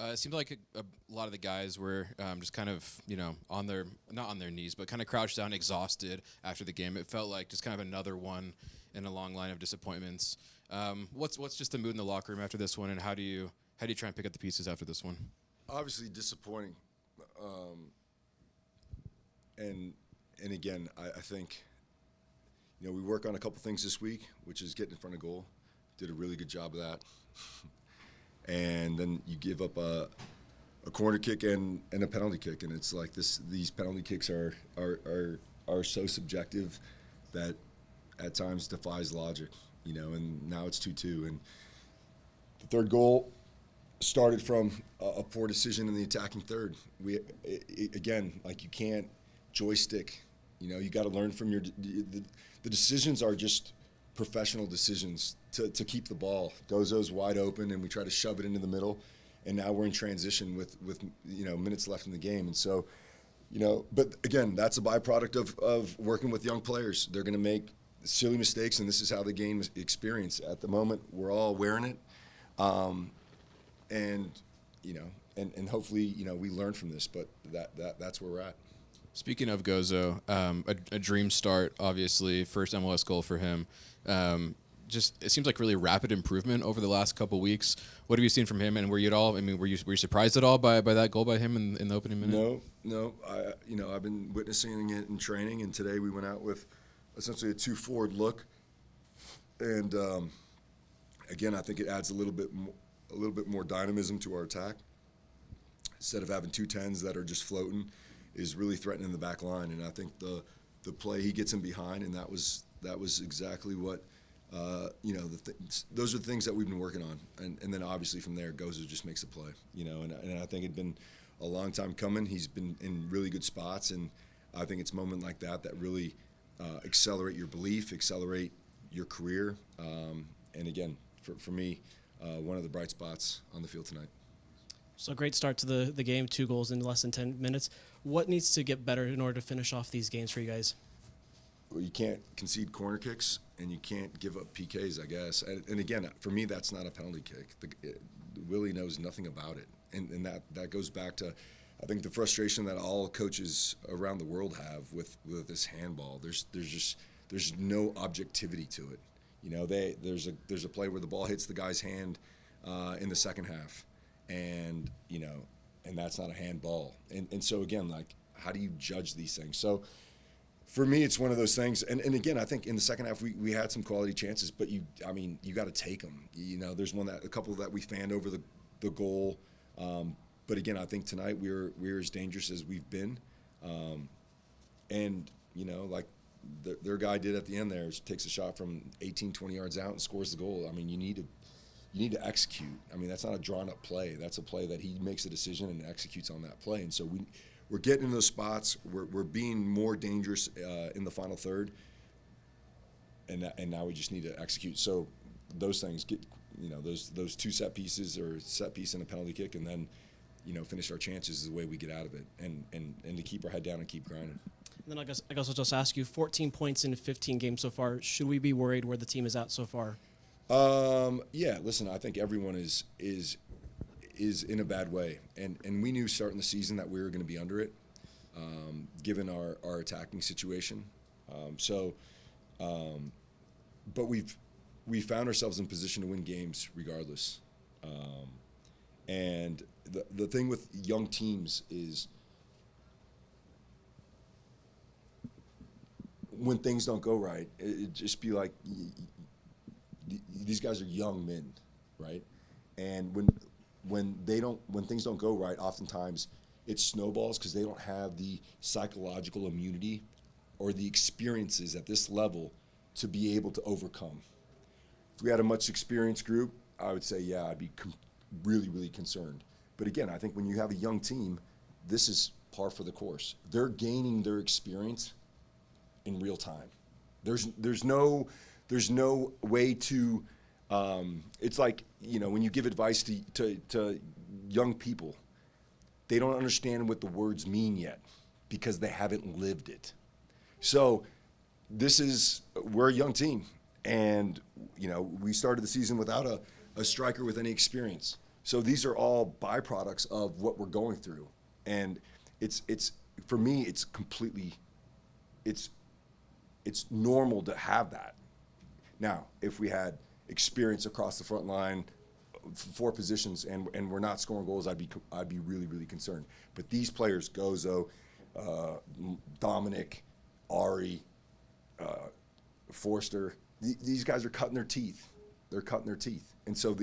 It seemed like a lot of the guys were just kind of, on their, not on their knees, but kind of crouched down, exhausted after the game. It felt like just kind of another one in a long line of disappointments. What's just the mood in the locker room after this one, and how do you try and pick up the pieces after this one? Obviously disappointing. And again, I think, we work on a couple things this week, which is getting in front of goal. Did a really good job of that. And then you give up a corner kick and a penalty kick, and it's like these penalty kicks are so subjective that at times defies logic, and now it's 2-2. And the third goal started from a poor decision in the attacking third. Again, like, you can't joystick. You got to learn from the decisions are just professional decisions to keep the ball. Gozo's wide open, and we try to shove it into the middle, and now we're in transition with minutes left in the game. And so, but again, that's a byproduct of working with young players. They're going to make silly mistakes, and this is how the game is experienced. At the moment, we're all wearing it, and hopefully, we learn from this. But that's where we're at. Speaking of Gozo, a dream start, obviously, first MLS goal for him. Just, it seems like really rapid improvement over the last couple weeks. What have you seen from him, and were you surprised at all by that goal by him in the opening minute? No. I've been witnessing it in training, and today we went out with essentially a 2-forward look, and again, I think it adds a little bit more dynamism to our attack. Instead of having 2 10s that are just floating, is really threatening the back line. And I think the play, he gets in behind, and that was exactly what those are the things that we've been working on. And then obviously from there, Gozo just makes a play. And I think it'd been a long time coming. He's been in really good spots, and I think it's a moment like that really accelerate your belief, accelerate your career. And again, for me, one of the bright spots on the field tonight. So great start to the game, 2 goals in less than 10 minutes. What needs to get better in order to finish off these games for you guys? Well, you can't concede corner kicks, and you can't give up PKs, I guess. And again, for me, that's not a penalty kick. Willie knows nothing about it. And that goes back to, I think, the frustration that all coaches around the world have with this handball. There's no objectivity to it. There's a play where the ball hits the guy's hand in the second half. And that's not a handball. And so again, like, how do you judge these things? So for me, it's one of those things. And again, I think in the second half we had some quality chances, but you got to take them. There's a couple that we fanned over the goal. But again, I think tonight we're as dangerous as we've been. And like their guy did at the end there, takes a shot from 18, 20 yards out and scores the goal. I mean, you need to execute. I mean, that's not a drawn-up play. That's a play that he makes a decision and executes on that play. And so we're getting in those spots. We're being more dangerous in the final third, and now we just need to execute. So those things get, those 2 set pieces, or set piece and a penalty kick, and then finish our chances is the way we get out of it, and to keep our head down and keep grinding. And then I guess I'll just ask you, 14 points in 15 games so far. Should we be worried where the team is at so far? Yeah, listen, I think everyone is in a bad way. And we knew starting the season that we were going to be under it, given our attacking situation. But we found ourselves in position to win games regardless. And the thing with young teams is when things don't go right, it just be like, these guys are young men, right? And when things don't go right, oftentimes it snowballs because they don't have the psychological immunity or the experiences at this level to be able to overcome. If we had a much experienced group, I would say, yeah, I'd be really, really concerned. But again, I think when you have a young team, this is par for the course. They're gaining their experience in real time. There's no way to, it's like, when you give advice to young people, they don't understand what the words mean yet because they haven't lived it. So we're a young team, and, we started the season without a striker with any experience. So these are all byproducts of what we're going through. And it's for me, it's completely, it's normal to have that. Now, if we had experience across the front line, 4 positions, and we're not scoring goals, I'd be really, really concerned. But these players, Gozo, Dominic, Ari, Forster, these guys are cutting their teeth. They're cutting their teeth. And so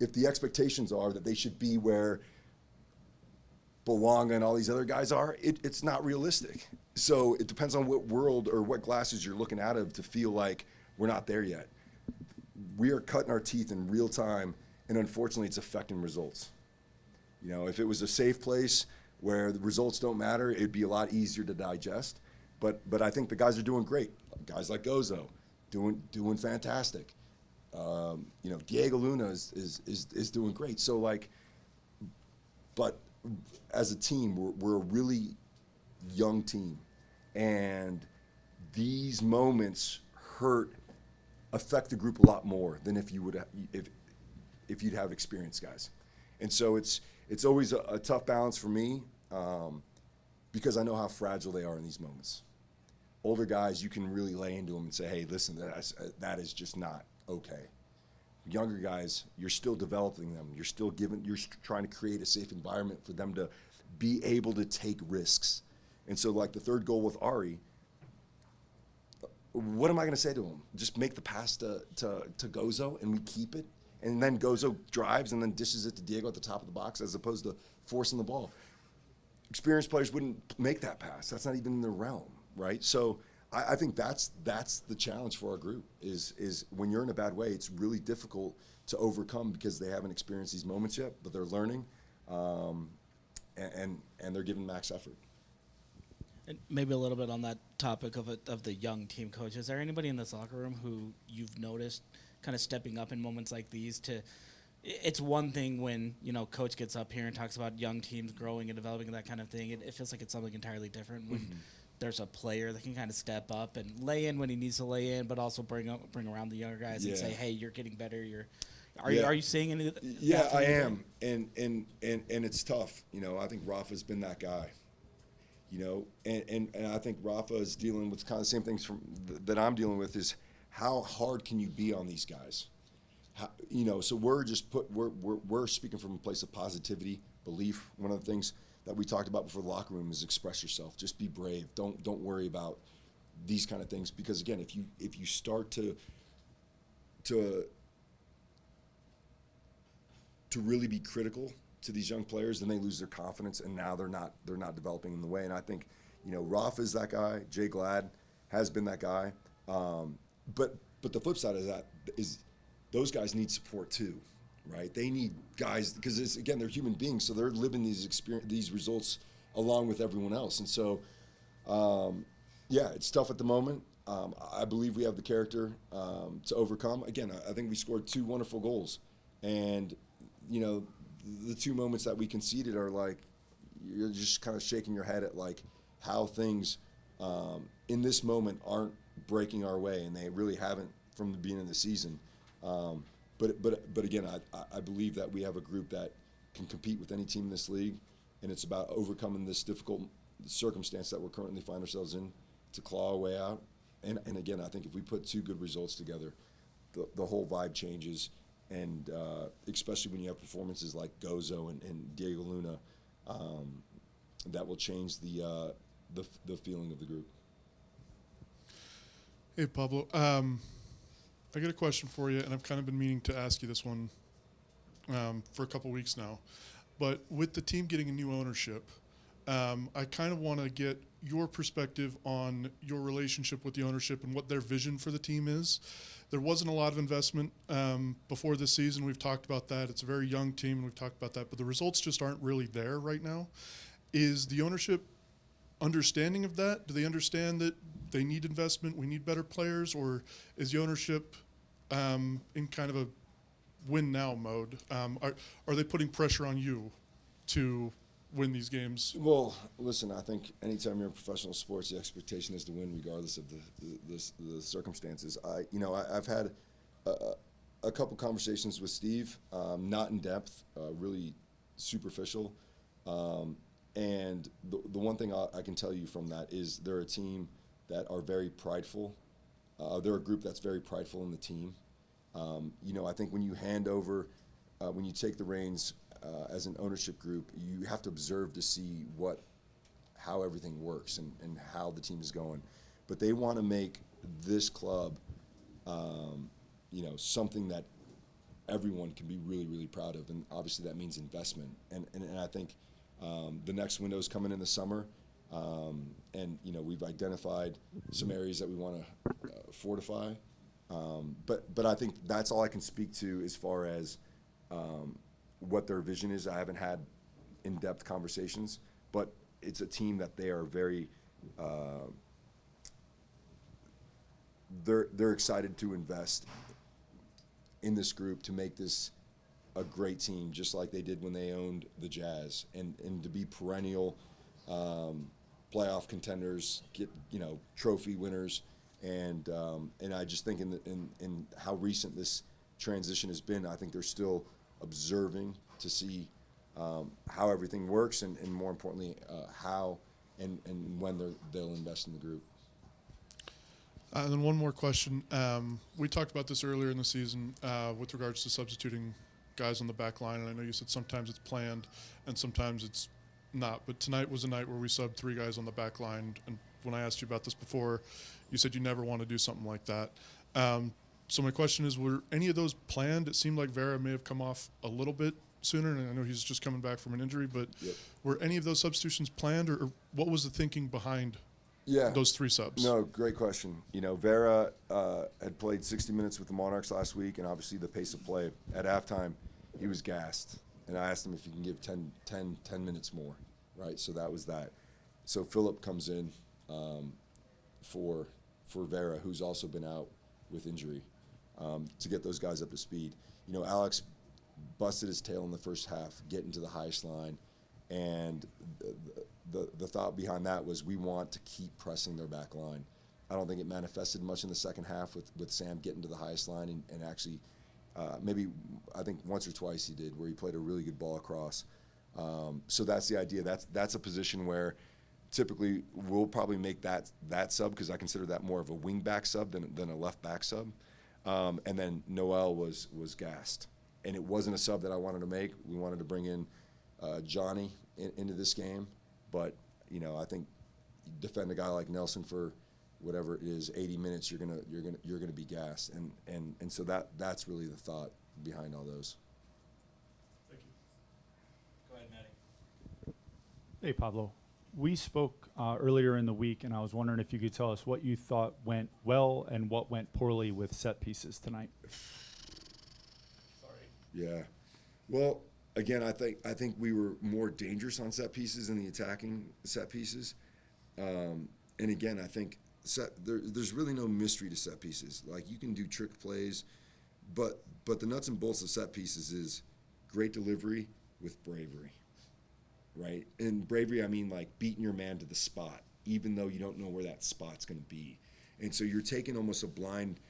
if the expectations are that they should be where Belonga and all these other guys are, it's not realistic. So it depends on what world or what glasses you're looking out of to feel like we're not there yet. We are cutting our teeth in real time, and unfortunately it's affecting results. You know, if it was a safe place where the results don't matter, it'd be a lot easier to digest. But I think the guys are doing great. Guys like Gozo, doing fantastic. You know, Diego Luna is doing great. So like, but as a team, we're a really young team, and these moments affect the group a lot more than if you'd have experienced guys. And so it's always a tough balance for me, because I know how fragile they are in these moments. Older guys, you can really lay into them and say, hey, listen, that is just not okay. Younger guys, you're still developing them. You're trying to create a safe environment for them to be able to take risks. And so like the third goal with Ari, what am I going to say to him? Just make the pass to Gozo and we keep it? And then Gozo drives and then dishes it to Diego at the top of the box as opposed to forcing the ball. Experienced players wouldn't make that pass. That's not even in their realm, right? So I think that's the challenge for our group is when you're in a bad way, it's really difficult to overcome because they haven't experienced these moments yet, but they're learning, and they're giving max effort. And maybe a little bit on that topic of the young team coach. Is there anybody in this locker room who you've noticed kind of stepping up in moments like these to? It's one thing when, you know, coach gets up here and talks about young teams growing and developing and that kind of thing. It feels like it's something entirely different when there's a player that can kind of step up and lay in when he needs to lay in, but also bring around the younger guys and say, hey, you're getting better. Are you seeing any? Yeah, I am, and it's tough. You know, I think Rafa's been that guy. You know, and I think Rafa is dealing with kind of the same things that I'm dealing with is how hard can you be on these guys? You know, so we're speaking from a place of positivity, belief. One of the things that we talked about before the locker room is express yourself. Just be brave. Don't worry about these kind of things because again, if you start to really be critical to these young players, then they lose their confidence, and now they're not developing in the way. And I think, you know, Rafa is that guy. Jay Glad has been that guy. But the flip side of that is those guys need support too, right? They need guys because again, they're human beings, so they're living these results along with everyone else. And so, yeah, it's tough at the moment. I believe we have the character to overcome. Again, I think we scored 2 wonderful goals, and you know, the 2 moments that we conceded are like you're just kind of shaking your head at like how things in this moment aren't breaking our way, and they really haven't from the beginning of the season. But again, I believe that we have a group that can compete with any team in this league, and it's about overcoming this difficult circumstance that we're currently find ourselves in to claw our way out. And again, I think if we put 2 good results together, the whole vibe changes, and especially when you have performances like Gozo and Diego Luna, that will change the feeling of the group. Hey, Pablo. I got a question for you, and I've kind of been meaning to ask you this one for a couple weeks now. But with the team getting a new ownership, I kind of want to get your perspective on your relationship with the ownership and what their vision for the team is. There wasn't a lot of investment before this season. We've talked about that. It's a very young team, and we've talked about that. But the results just aren't really there right now. Is the ownership understanding of that? Do they understand that they need investment, we need better players, or is the ownership in kind of a win-now mode? Are they putting pressure on you to win these games? Well, listen, I think anytime you're in professional sports, the expectation is to win regardless of the circumstances. I've had a couple conversations with Steve, not in depth, really superficial. And the one thing I can tell you from that is they're a team that are very prideful. They're a group that's very prideful in the team. I think when you hand over, when you take the reins as an ownership group, you have to observe to see how everything works and how the team is going. But they want to make this club, something that everyone can be really, really proud of. And obviously that means investment. And I think the next window is coming in the summer. We've identified some areas that we want to fortify. But I think that's all I can speak to as far as what their vision is. I haven't had in-depth conversations, but it's a team that they are very they're excited to invest in this group to make this a great team, just like they did when they owned the Jazz, and to be perennial playoff contenders, get trophy winners, and I just think in how recent this transition has been, I think they're still observing to see how everything works, and more importantly, how and when they'll invest in the group. And then one more question. We talked about this earlier in the season with regards to substituting guys on the back line, and I know you said sometimes it's planned and sometimes it's not. But tonight was a night where we subbed 3 guys on the back line, and when I asked you about this before, you said you never want to do something like that. So my question is, were any of those planned? It seemed like Vera may have come off a little bit sooner, and I know he's just coming back from an injury, but Yep. were any of those substitutions planned, or what was the thinking behind those 3 subs? No, great question. Vera had played 60 minutes with the Monarchs last week, and obviously the pace of play. At halftime, he was gassed, and I asked him if he can give 10 minutes more, right? So that was that. So Philip comes in for Vera, who's also been out with injury, to get those guys up to speed. Alex busted his tail in the first half, getting to the highest line, and the thought behind that was we want to keep pressing their back line. I don't think it manifested much in the second half with Sam getting to the highest line and actually maybe I think once or twice he did, where he played a really good ball across. So that's the idea. That's a position where typically we'll probably make that sub, because I consider that more of a wing back sub than a left back sub. And then Noel was gassed, and it wasn't a sub that I wanted to make. We wanted to bring in Johnny into this game, but I think you defend a guy like Nelson for whatever it is, 80 minutes, you're gonna be gassed, and so that's really the thought behind all those. Thank you. Go ahead, Matty. Hey, Pablo. We spoke earlier in the week, and I was wondering if you could tell us what you thought went well and what went poorly with set pieces tonight. Sorry. Yeah. Well, again, I think we were more dangerous on set pieces than the attacking set pieces. And again, I think there's really no mystery to set pieces. Like, you can do trick plays, but the nuts and bolts of set pieces is great delivery with bravery, right? And bravery, I mean like beating your man to the spot, even though you don't know where that spot's going to be. And so you're taking almost a blind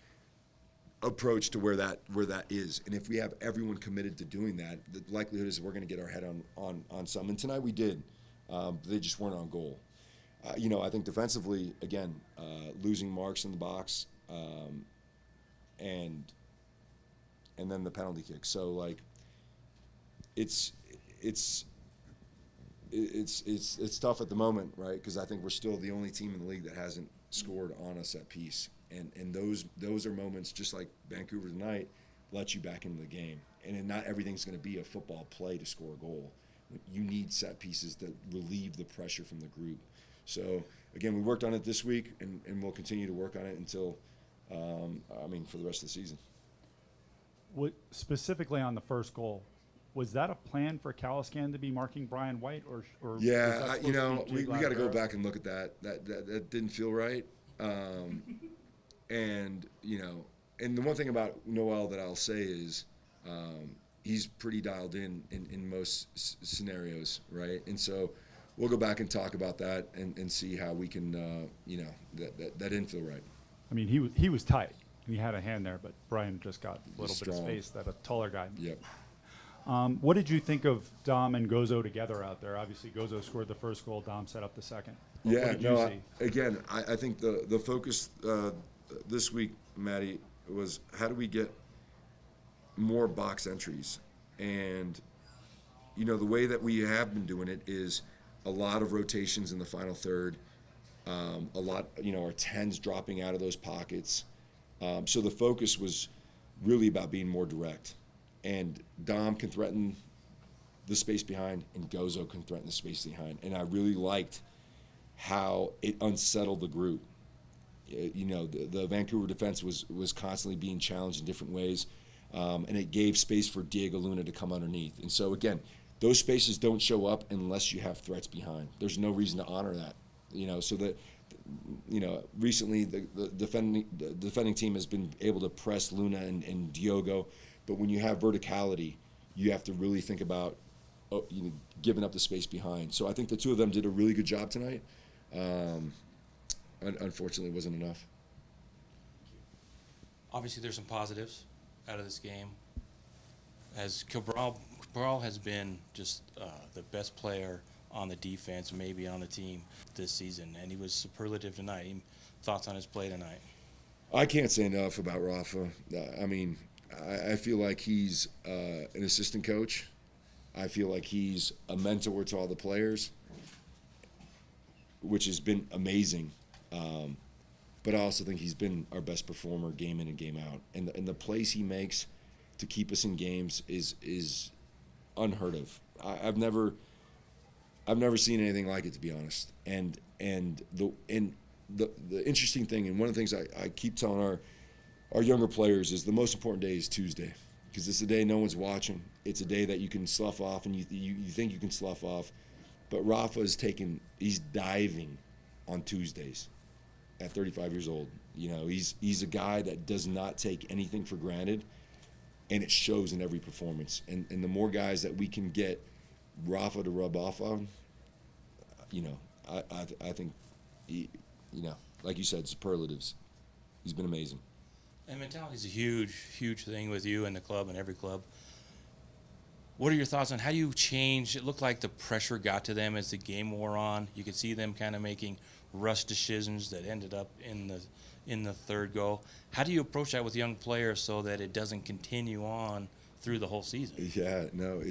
approach to where that is. And if we have everyone committed to doing that, the likelihood is we're going to get our head on some. And tonight we did. They just weren't on goal. I think defensively, again, losing marks in the box, and then the penalty kick. So like, it's tough at the moment, right? Because I think we're still the only team in the league that hasn't scored on a set piece, and those are moments, just like Vancouver tonight, let you back into the game. And not everything's going to be a football play to score a goal. You need set pieces to relieve the pressure from the group. So again, we worked on it this week, and we'll continue to work on it until, for the rest of the season. What, specifically on the first goal, was that a plan for Caliscan to be marking Brian White, or yeah, we got to go back and look at that. That didn't feel right. And the one thing about Noel that I'll say is he's pretty dialed in most scenarios, right? And so we'll go back and talk about that and see how we can, that didn't feel right. I mean, he was tight. and he had a hand there, but Brian just got a little bit of strong. space that a taller guy. Yep. What did you think of Dom and Gozo together out there? Obviously, Gozo scored the first goal. Dom set up the second. What did you see? I think the focus this week, Maddie, was how do we get more box entries? And, the way that we have been doing it is a lot of rotations in the final third, a lot, our 10s dropping out of those pockets. So the focus was really about being more direct. And Dom can threaten the space behind, and Gozo can threaten the space behind. And I really liked how it unsettled the group. The Vancouver defense was constantly being challenged in different ways, and it gave space for Diego Luna to come underneath. And so, again, those spaces don't show up unless you have threats behind. There's no reason to honor that. So that, recently the defending team has been able to press Luna and Diogo, but when you have verticality, you have to really think about giving up the space behind. So I think the two of them did a really good job tonight. Unfortunately, it wasn't enough. Obviously, there's some positives out of this game. As Cabral has been just the best player on the defense, maybe on the team this season, and he was superlative tonight. Thoughts on his play tonight? I can't say enough about Rafa. I feel like he's an assistant coach. I feel like he's a mentor to all the players, which has been amazing. But I also think he's been our best performer game in and game out. And the plays he makes to keep us in games is unheard of. I've never seen anything like it, to be honest. And the interesting thing, and one of the things I keep telling our younger players, is the most important day is Tuesday, because it's a day no one's watching. It's a day that you can slough off, and you think you can slough off. But Rafa he's diving on Tuesdays at 35 years old. He's a guy that does not take anything for granted, and it shows in every performance. And the more guys that we can get Rafa to rub off on, I think, like you said, superlatives. He's been amazing. And mentality is a huge, huge thing with you and the club and every club. What are your thoughts on how do you change? It looked like the pressure got to them as the game wore on. You could see them kind of making rush decisions that ended up in the third goal. How do you approach that with young players so that it doesn't continue on through the whole season? Yeah, no,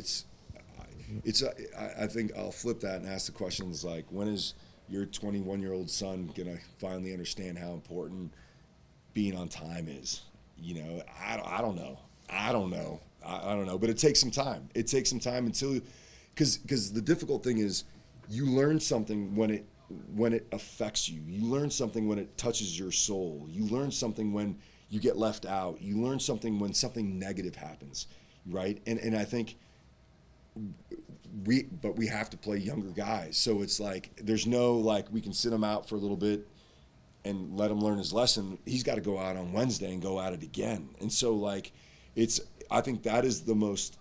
I think I'll flip that and ask the questions like, when is your 21-year-old son going to finally understand how important being on time is? I don't know. I don't know, but it takes some time. It takes some time until, because the difficult thing is you learn something when it affects you. You learn something when it touches your soul. You learn something when you get left out. You learn something when something negative happens, right? And I think we have to play younger guys. So it's like, there's no, like, we can sit him out for a little bit and let him learn his lesson. He's got to go out on Wednesday and go at it again. And so, like, I think that is the most,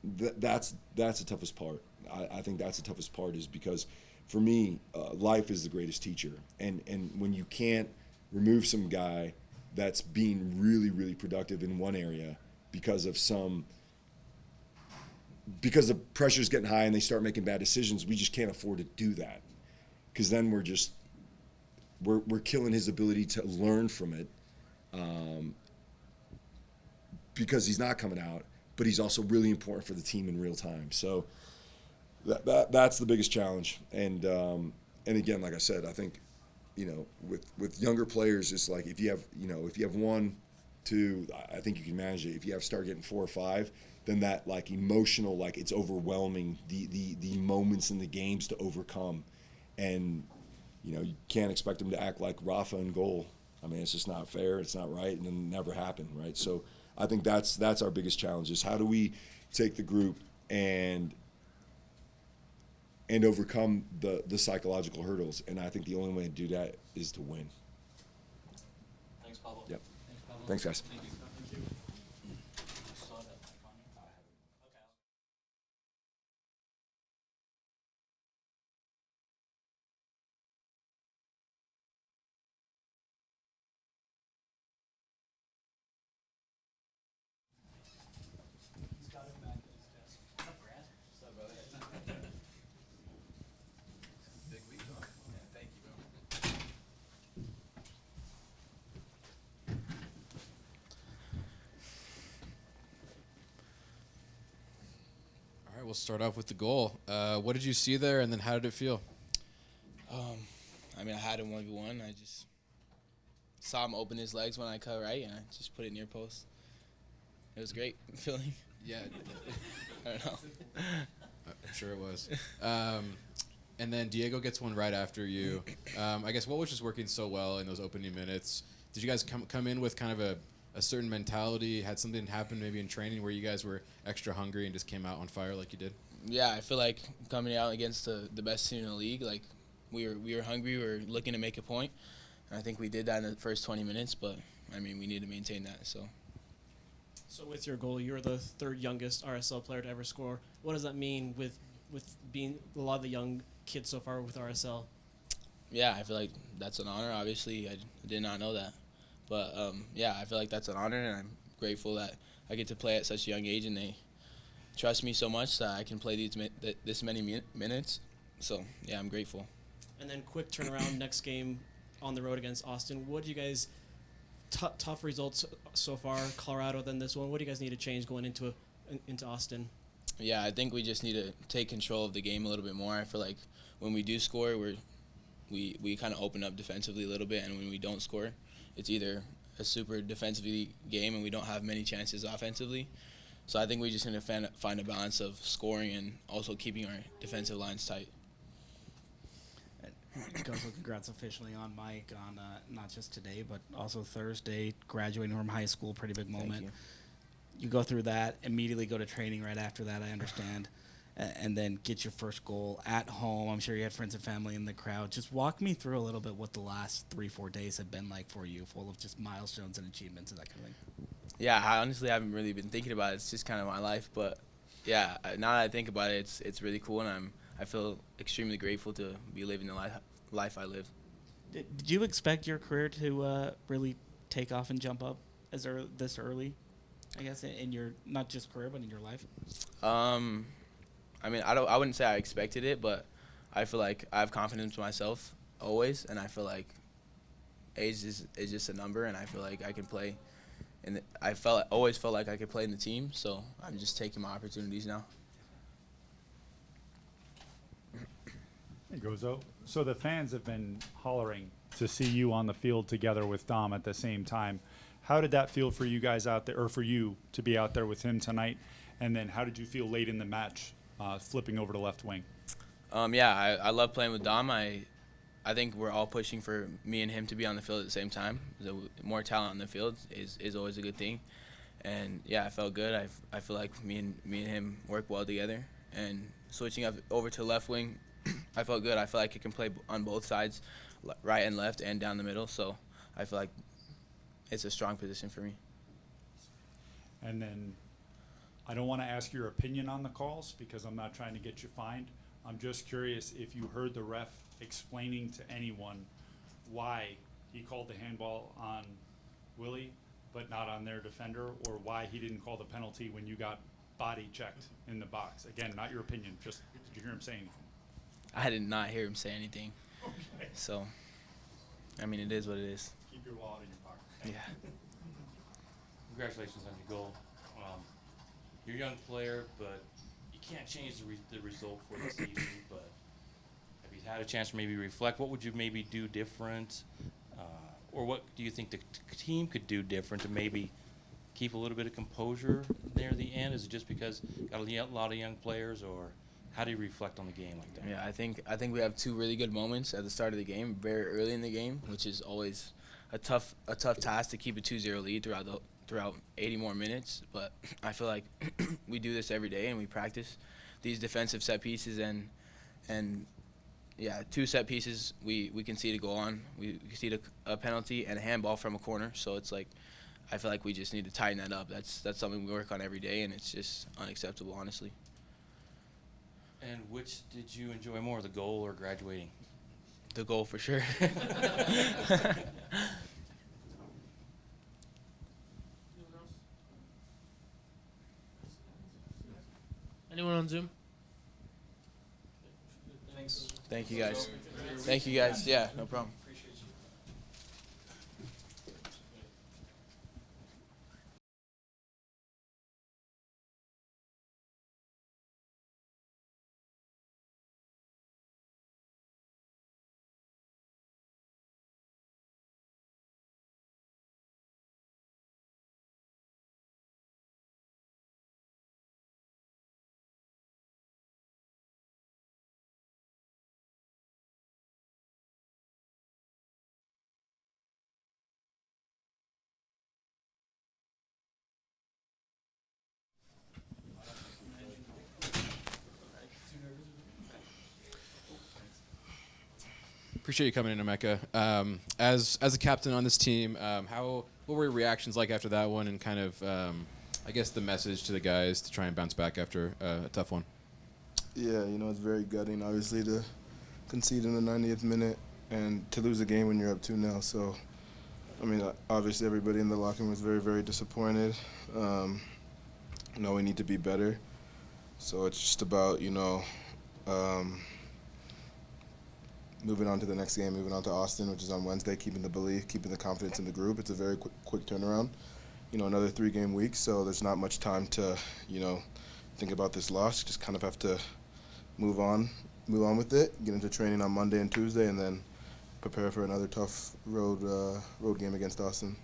that's the toughest part. I think that's the toughest part, is because for me, life is the greatest teacher. And when you can't remove some guy that's being really, really productive in one area because the pressure's getting high and they start making bad decisions, we just can't afford to do that. Because then we're killing his ability to learn from it, because he's not coming out, but he's also really important for the team in real time. So that's the biggest challenge. And again, like I said, I think, with younger players, it's like if you have 1, 2, I think you can manage it. If you start getting 4 or 5, then that, like, emotional, like, it's overwhelming, the moments in the games to overcome. And you can't expect them to act like Rafa in goal. I mean, it's just not fair. It's not right, and it'll never happen, right? So I think that's our biggest challenge, is how do we take the group and overcome the psychological hurdles. And I think the only way to do that is to win. Thanks, Pablo. Yep. Thanks, guys. Thank you. we'll start off with the goal. What did you see there, and then how did it feel? I mean, I had him 1v1. I just saw him open his legs when I cut right, and I just put it near post. It was great feeling. Yeah, I don't know. I'm sure it was. And then Diego gets one right after you. I guess what was just working so well in those opening minutes? Did you guys come in with kind of a certain mentality? Had something happen maybe in training where you guys were extra hungry and just came out on fire like you did? Yeah, I feel like coming out against the best team in the league, like we were hungry, we were looking to make a point, and I think we did that in the first 20 minutes. But I mean, we need to maintain that. So with your goal, you're the third youngest RSL player to ever score. What does that mean with being a lot of the young kids so far with RSL? Yeah, I feel like that's an honor. Obviously, I did not know that, but yeah, I feel like that's an honor, and I'm grateful that I get to play at such a young age, and they trust me so much that I can play this many minutes. So yeah, I'm grateful. And then quick turnaround next game on the road against Austin. What do you guys tough results so far, Colorado, then this one. What do you guys need to change going into Austin? Yeah, I think we just need to take control of the game a little bit more. I feel like when we do score, we kind of open up defensively a little bit, and when we don't score, it's either a super defensively game and we don't have many chances offensively. So I think we just need to find a balance of scoring and also keeping our defensive lines tight. Also, congrats officially on Mike on not just today, but also Thursday, graduating from high school, pretty big moment. Thank you. You go through that, immediately go to training right after that, I understand, and then get your first goal at home. I'm sure you had friends and family in the crowd. Just walk me through a little bit what the last 3-4 days have been like for you, full of just milestones and achievements and that kind of thing. Yeah, I honestly haven't really been thinking about it. It's just kind of my life, but yeah, now that I think about it, it's really cool, and I feel extremely grateful to be living the life I live. Did you expect your career to really take off and jump up this early? I guess in your not just career but in your life. I mean, I wouldn't say I expected it, but I feel like I have confidence in myself always, and I feel like age is just a number, and I feel like I can play. And always felt like I could play in the team, so I'm just taking my opportunities now. Hey, Gozo. So the fans have been hollering to see you on the field together with Dom at the same time. How did that feel for you guys out there, or for you to be out there with him tonight? And then how did you feel late in the match, flipping over to left wing? Yeah, I love playing with Dom. I think we're all pushing for me and him to be on the field at the same time. The more talent on the field is always a good thing. And yeah, I felt good. I feel like me and him work well together. And switching up over to left wing, I felt good. I feel like I can play on both sides, right and left and down the middle. So I feel like it's a strong position for me. And then I don't want to ask your opinion on the calls because I'm not trying to get you fined. I'm just curious if you heard the ref explaining to anyone why he called the handball on Willie but not on their defender, or why he didn't call the penalty when you got body checked in the box. Again, not your opinion, just did you hear him say anything? I did not hear him say anything. Okay. So, I mean, it is what it is. Keep your wallet in your pocket. Yeah. Congratulations on your goal. You're a young player, but you can't change the result for the season. But have you had a chance to maybe reflect? What would you maybe do different? Or what do you think the team could do different to maybe keep a little bit of composure near the end? Is it just because you got a lot of young players, or how do you reflect on the game like that? Yeah, I think we have two really good moments at the start of the game, very early in the game, which is always a tough task to keep a 2-0 lead throughout 80 more minutes. But I feel like we do this every day, and we practice these defensive set pieces, and yeah, 2 set pieces we concede a goal on. We concede a penalty and a handball from a corner. So it's like I feel like we just need to tighten that up. That's something we work on every day, and it's just unacceptable, honestly. And which did you enjoy more, the goal or graduating? The goal for sure. Anyone on Zoom? Thank you guys. Thank you guys. Yeah, no problem. appreciate you coming in, Emeka. As a captain on this team, what were your reactions like after that one, and kind of, I guess, the message to the guys to try and bounce back after a tough one? Yeah, it's very gutting, obviously, to concede in the 90th minute and to lose a game when you're up 2-0. So, I mean, obviously everybody in the locker room was very, very disappointed. We need to be better. So it's just about, moving on to the next game, moving on to Austin, which is on Wednesday, keeping the belief, keeping the confidence in the group. It's a very quick turnaround. Another 3-game week, so there's not much time to, think about this loss. Just kind of have to move on with it, get into training on Monday and Tuesday, and then prepare for another tough road game against Austin.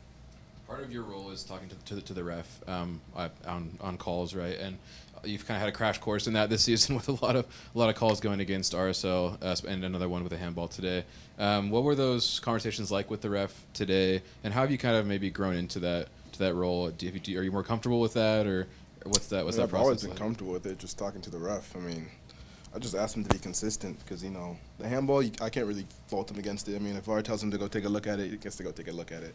Part of your role is talking to the ref on calls, right? And you've kind of had a crash course in that this season with a lot of calls going against RSL and another one with a handball today. What were those conversations like with the ref today, and how have you kind of maybe grown into that role? Are you more comfortable with that, or what's that process I've always been like? comfortable with it, just talking to the ref. I mean, I just asked him to be consistent because, the handball, I can't really fault him against it. I mean, if VAR tells him to go take a look at it, he gets to go take a look at it.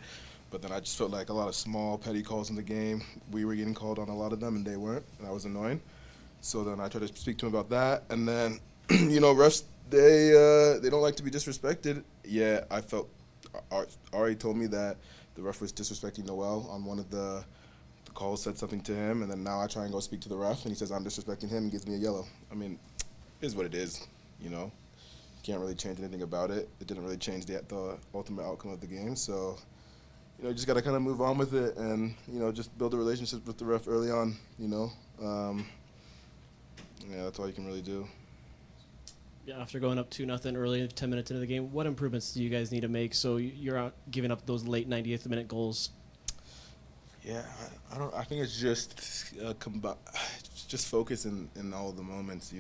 But then I just felt like a lot of small, petty calls in the game, we were getting called on a lot of them, and they weren't, and that was annoying. So then I tried to speak to him about that. And then, refs, they don't like to be disrespected. Yeah, I felt Ari told me that the ref was disrespecting Noel on one of the calls, said something to him, and then now I try and go speak to the ref, and he says I'm disrespecting him and gives me a yellow. I mean, it is what it is, Can't really change anything about it. It didn't really change the ultimate outcome of the game. So, you just got to kind of move on with it and, just build a relationship with the ref early on, Yeah, that's all you can really do. Yeah, after going up 2-0 early, 10 minutes into the game, what improvements do you guys need to make so you're out giving up those late 90th minute goals? Yeah, I think it's just just focus in all of the moments.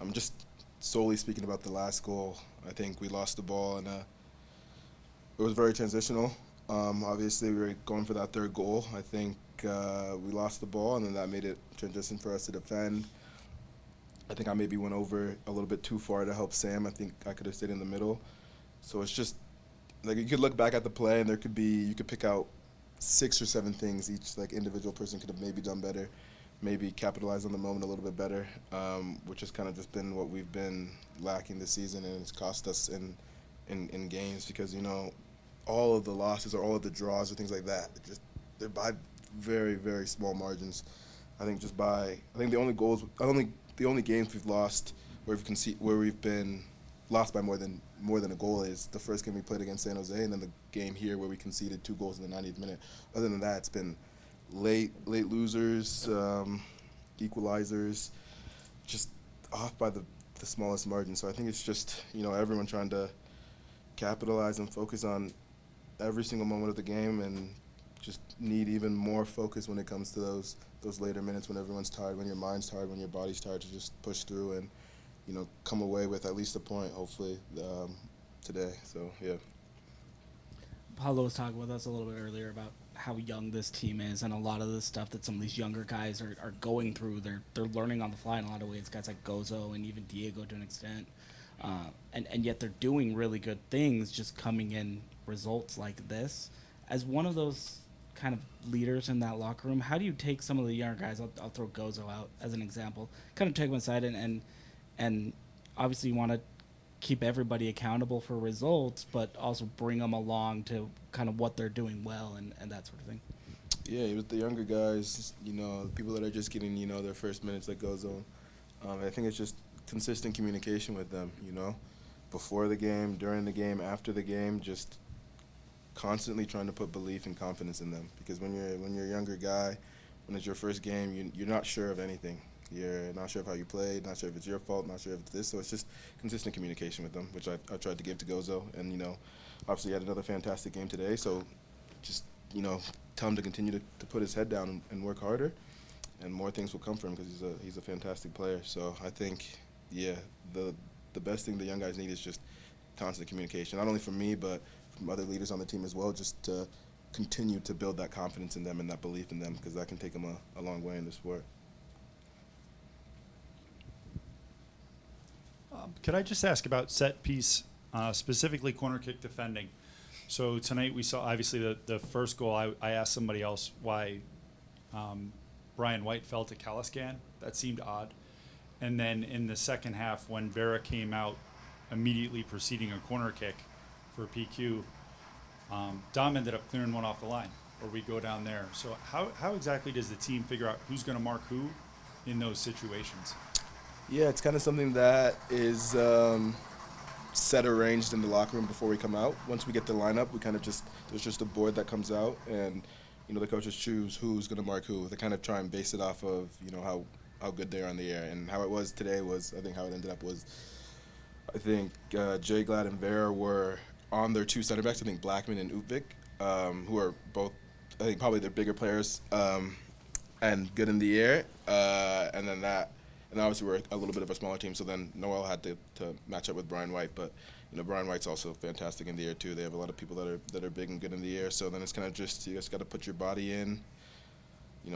I'm just solely speaking about the last goal. I think we lost the ball and it was very transitional. Obviously, we were going for that third goal. I think we lost the ball, and then that made it transition for us to defend. I think I maybe went over a little bit too far to help Sam. I think I could have stayed in the middle. So it's just like you could look back at the play, and you could pick out 6 or 7 things each individual person could have maybe done better, maybe capitalize on the moment a little bit better, which has kind of just been what we've been lacking this season, and it's cost us in games because all of the losses or all of the draws or things like that, they're by very, very small margins. I think the only games we've lost where we've been lost by more than a goal is the first game we played against San Jose, and then the game here where we conceded 2 goals in the 90th minute. Other than that, it's been late losers, equalizers, just off by the smallest margin. So I think it's just everyone trying to capitalize and focus on every single moment of the game, and just need even more focus when it comes to those later minutes when everyone's tired, when your mind's tired, when your body's tired, to just push through and come away with at least a point, hopefully, today. So, yeah. Paulo was talking with us a little bit earlier about how young this team is, and a lot of the stuff that some of these younger guys are going through. They're learning on the fly in a lot of ways. Guys like Gozo and even Diego to an extent, and yet they're doing really good things, just coming in results like this. As one of those kind of leaders in that locker room, how do you take some of the younger guys? I'll throw Gozo out as an example. Kind of take them aside and obviously you want to keep everybody accountable for results, but also bring them along to kind of what they're doing well and that sort of thing. Yeah, with the younger guys, people that are just getting, their first minutes like Gozo, I think it's just consistent communication with them, before the game, during the game, after the game, just constantly trying to put belief and confidence in them. Because when you're a younger guy, when it's your first game, you're not sure of anything. You're not sure of how you played, not sure if it's your fault, not sure if it's this. So it's just consistent communication with them, which I tried to give to Gozo. And, obviously he had another fantastic game today. So just, tell him to continue to put his head down and work harder. And more things will come from him because he's a fantastic player. So I think, yeah, the best thing the young guys need is just constant communication, not only from me, but from other leaders on the team as well, just to continue to build that confidence in them and that belief in them, because that can take them a long way in the sport. Could I just ask about set piece specifically corner kick defending. So tonight we saw, obviously, the first goal. I asked somebody else why Brian White fell to Caliscan. That seemed odd. And then in the second half, when Vera came out, immediately preceding a corner kick for PQ, Dom ended up clearing one off the line, or we go down there. So how exactly does the team figure out who's going to mark who in those situations? Yeah, it's kind of something that is set arranged in the locker room before we come out. Once we get the lineup, we kind of there's just a board that comes out, and the coaches choose who's going to mark who. They kind of try and base it off of how good they are on the air, and how it was today was, I think how it ended up was, I think Jay Glad and Vera were on their two center backs, I think Blackman and Utvik, who are both, I think, probably their bigger players and good in the air, and obviously we're a little bit of a smaller team, so then Noel had to match up with Brian White, but Brian White's also fantastic in the air too. They have a lot of people that are big and good in the air, so then it's kind of just, you just got to put your body in,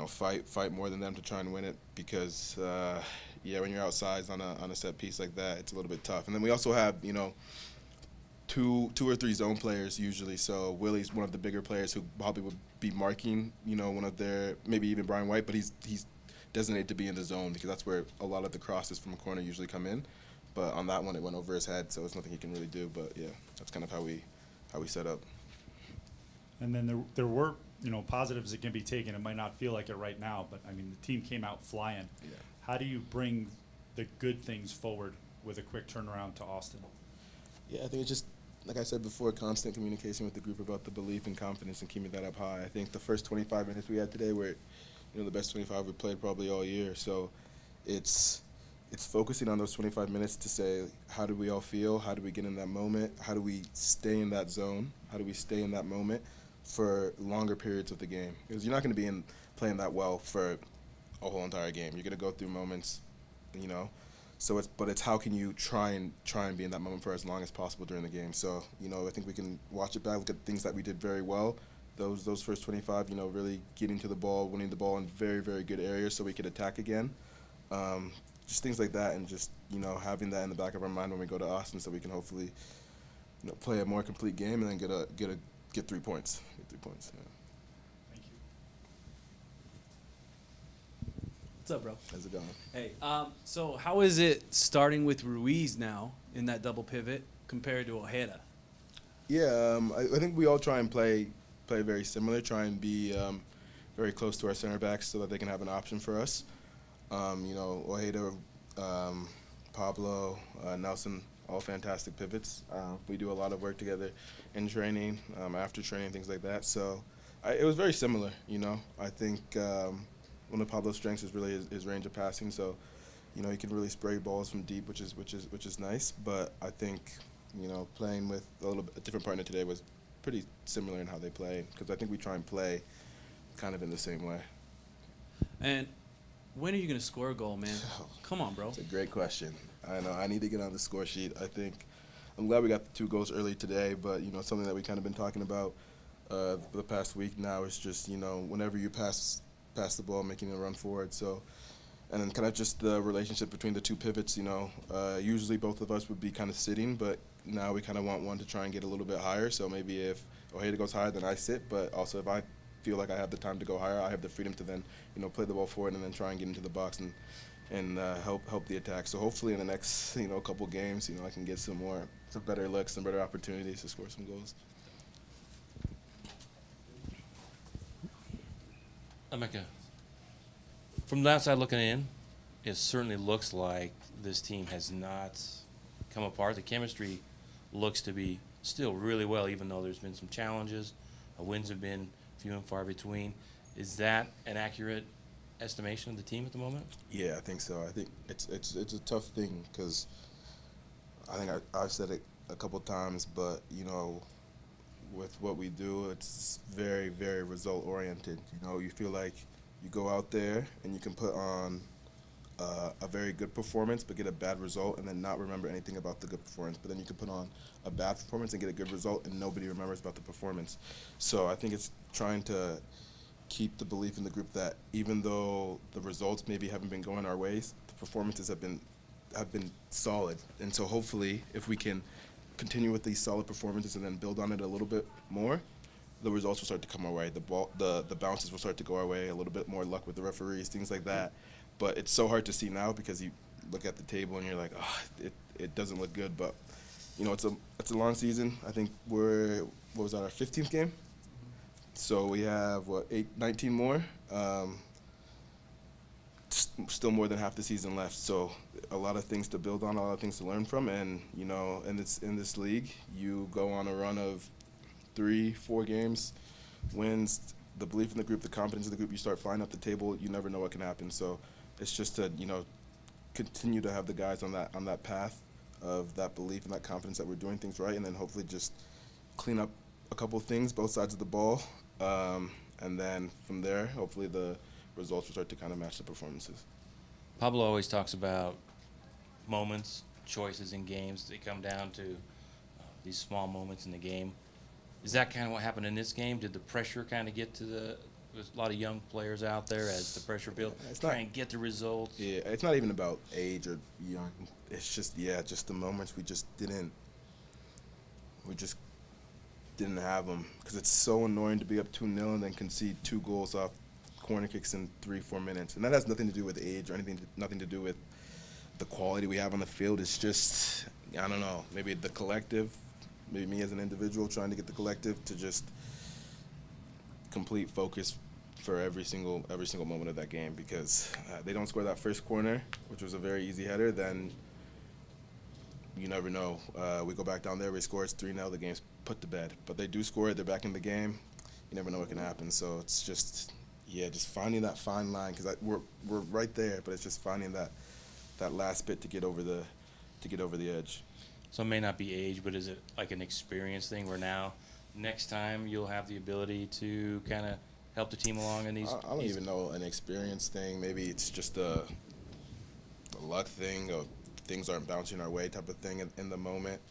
fight more than them to try and win it, because when you're outsized on a set piece like that, it's a little bit tough. And then we also have two or three zone players usually. So Willie's one of the bigger players who probably would be marking one of their, maybe even Brian White, but he's designated to be in the zone because that's where a lot of the crosses from a corner usually come in. But on that one, it went over his head, so there's nothing he can really do. But yeah, that's kind of how we set up. And then there were positives that can be taken. It might not feel like it right now, but I mean the team came out flying. Yeah. How do you bring the good things forward with a quick turnaround to Austin? Yeah, I think it's just, like I said before, constant communication with the group about the belief and confidence and keeping that up high. I think the first 25 minutes we had today were, the best 25 we played probably all year. So it's focusing on those 25 minutes to say, how do we all feel? How do we get in that moment? How do we stay in that zone? How do we stay in that moment for longer periods of the game? Because you're not going to be playing that well for a whole entire game. You're going to go through moments, So it's how can you try and be in that moment for as long as possible during the game. So I think we can watch it back, look at things that we did very well. Those first 25, really getting to the ball, winning the ball in very, very good areas so we could attack again. Just things like that, and just having that in the back of our mind when we go to Austin, so we can hopefully play a more complete game and then get 3 points. Get 3 points. Yeah. Thank you. What's up, bro? How's it going? Hey, so how is it starting with Ruiz now in that double pivot compared to Ojeda? Yeah, I think we all try and play very similar, try and be very close to our center backs so that they can have an option for us. Ojeda, Pablo, Nelson, all fantastic pivots. We do a lot of work together in training, after training, things like that. So it was very similar, I think one of Pablo's strengths is really his range of passing. So, he can really spray balls from deep, which is nice. But I think, playing with a different partner today was pretty similar in how they play, because I think we try and play kind of in the same way. And when are you going to score a goal, man? Come on, bro. It's a great question. I know. I need to get on the score sheet. I think I'm glad we got the 2 goals early today, but, something that we kind of been talking about the past week now is just, whenever you pass the ball, making a run forward. So, and then kind of just the relationship between the 2 pivots, usually both of us would be kind of sitting, but now we kind of want one to try and get a little bit higher. So maybe if Ojeda goes higher, then I sit, but also if I feel like I have the time to go higher, I have the freedom to then, play the ball forward and then try and get into the box and help the attack. So hopefully in the next, couple games, I can get some better looks, some better opportunities to score some goals. Emeka, from the outside looking in, it certainly looks like this team has not come apart. The chemistry looks to be still really well, even though there's been some challenges. Wins have been few and far between. Is that an accurate estimation of the team at the moment? Yeah, I think so. I think it's a tough thing because I think I've said it a couple times, but with what we do, it's very, very result oriented. You feel like you go out there and you can put on a very good performance but get a bad result and then not remember anything about the good performance. But then you can put on a bad performance and get a good result and nobody remembers about the performance. So I think it's trying to keep the belief in the group that even though the results maybe haven't been going our ways, the performances have been solid. And so hopefully if we can continue with these solid performances and then build on it a little bit more, the results will start to come our way. The bounces will start to go our way. A little bit more luck with the referees, things like that. But it's so hard to see now because you look at the table and you're like, oh, it doesn't look good. But you know, it's a long season. I think our 15th game. So we have 19 more. Still more than half the season left. So a lot of things to build on, a lot of things to learn from, and you know, in this league, you go on a run of 3-4 games, wins, the belief in the group, the confidence in the group, you start flying up the table, you never know what can happen. So it's just to, you know, continue to have the guys on that path of that belief and that confidence that we're doing things right, and then hopefully just clean up a couple of things, both sides of the ball, and then from there, hopefully the results will start to kind of match the performances. Pablo always talks about moments, choices in games. They come down to these small moments in the game. Is that kind of what happened in this game? Did the pressure kind of get to there's a lot of young players out there as the pressure built, try and get the results? Yeah, it's not even about age or young. It's just, just the moments we just didn't have them. Because it's so annoying to be up 2-0 and then concede 2 goals off corner kicks in 3-4 minutes. And that has nothing to do with age or nothing to do with the quality we have on the field. It's just, I don't know, maybe the collective, maybe me as an individual trying to get the collective to just complete focus for every single moment of that game, because they don't score that first corner, which was a very easy header, then you never know. We go back down there, we score, it's 3-0, the game's put to bed. But they do score it, they're back in the game. You never know what can happen. So it's just, just finding that fine line, because we're right there, but it's just finding that last bit to get over the edge. So it may not be age, but is it like an experience thing where now next time you'll have the ability to kind of help the team along in these? I don't even know, an experience thing. Maybe it's just a luck thing, or things aren't bouncing our way type of thing in the moment.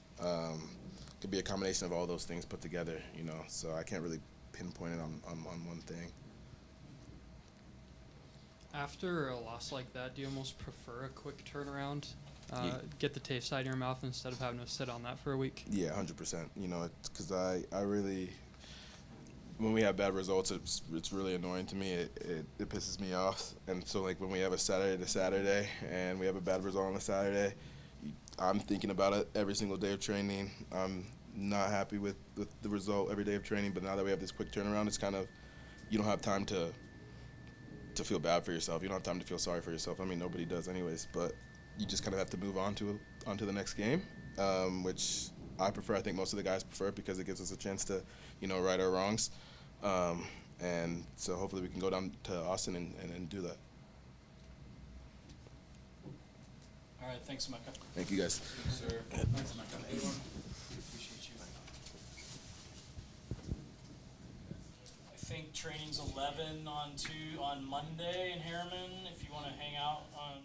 Could be a combination of all those things put together, you know. So I can't really pinpoint it on one thing. After a loss like that, do you almost prefer a quick turnaround? Get the taste out of your mouth instead of having to sit on that for a week? Yeah, 100%. You know, because I really, when we have bad results, it's really annoying to me. It pisses me off. And so, like, when we have a Saturday to Saturday and we have a bad result on a Saturday, I'm thinking about it every single day of training. I'm not happy with the result every day of training, but now that we have this quick turnaround, it's kind of, you don't have time to feel bad for yourself. You don't have time to feel sorry for yourself. I mean, nobody does anyways, but you just kind of have to move onto the next game, which I prefer. I think most of the guys prefer, because it gives us a chance to, you know, right our wrongs. And so hopefully we can go down to Austin and do that. All right, thanks, Micah. Thank you, guys. Sir. Thanks, Micah. Appreciate you. I think training's 11 on Monday in Harriman. If you want to hang out on